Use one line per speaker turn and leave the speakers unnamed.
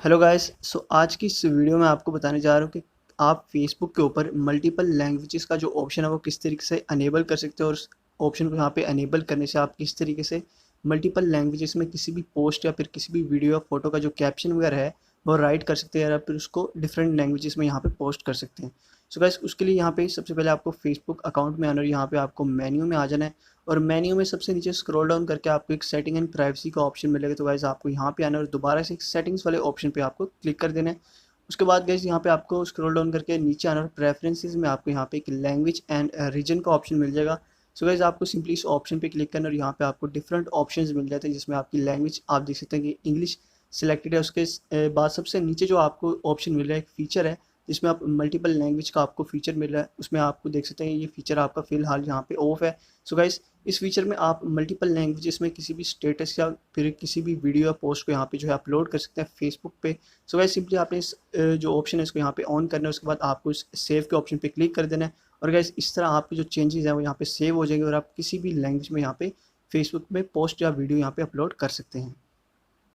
Hello guys. आज की इस वीडियो में आपको बताने जा रहा हूँ कि आप फेसबुक के ऊपर मल्टीपल लैंग्वेजेस का जो ऑप्शन है वो किस तरीके से अनेबल कर सकते हो और उस ऑप्शन को यहाँ पे अनेबल करने से आप किस तरीके से मल्टीपल लैंग्वेजेस में किसी भी पोस्ट या फिर किसी भी वीडियो या फोटो का जो कैप्शन वगैरह है वो राइट कर सकते हैं या फिर उसको डिफरेंट लैंग्वेजेस में यहाँ पे पोस्ट कर सकते हैं। सो गाइस, उसके लिए यहाँ पे सबसे पहले आपको फेसबुक अकाउंट में आना और यहाँ पे आपको मेन्यू में आ जाना है और मेन्यू में सबसे नीचे स्क्रॉल डाउन करके आपको एक सेटिंग एंड प्राइवेसी का ऑप्शन मिलेगा। तो गाइस आपको यहाँ पे आना है और दोबारा से एक सेटिंग्स वाले ऑप्शन पे आपको क्लिक कर देना है। उसके बाद गाइस यहाँ पे आपको स्क्रॉल डाउन करके नीचे आना और प्रेफरेंसेस में आपको यहाँ पे एक लैंग्वेज एंड रीजन का ऑप्शन मिल जाएगा। सो गाइस आपको सिंपली इस ऑप्शन पे क्लिक करना और यहाँ पे आपको डिफरेंट ऑप्शंस मिल जाते हैं जिसमें आपकी लैंग्वेज आप देख सकते हैं कि इंग्लिश सिलेक्टेड है। उसके बाद सबसे नीचे जो आपको ऑप्शन मिल रहा है एक फीचर है जिसमें आप मल्टीपल लैंग्वेज का आपको फीचर मिल रहा है, उसमें आपको देख सकते हैं ये फीचर आपका फिलहाल यहाँ पे ऑफ है। सो गाइस, इस फीचर में आप मल्टीपल लैंग्वेजेस में किसी भी स्टेटस या फिर किसी भी वीडियो या पोस्ट को यहाँ पे जो है अपलोड कर सकते हैं फेसबुक पे। सो गाइस, सिंपली आपने इस जो ऑप्शन है इसको यहाँ पे ऑन करना है। उसके बाद आपको इस सेव के ऑप्शन पे क्लिक कर देना है और गाइस इस तरह आपके जो चेंजेस हैं वो यहाँ पे सेव हो जाएंगे और आप किसी भी लैंग्वेज में यहाँ पे फेसबुक में पोस्ट या वीडियो यहाँ पे अपलोड कर सकते हैं।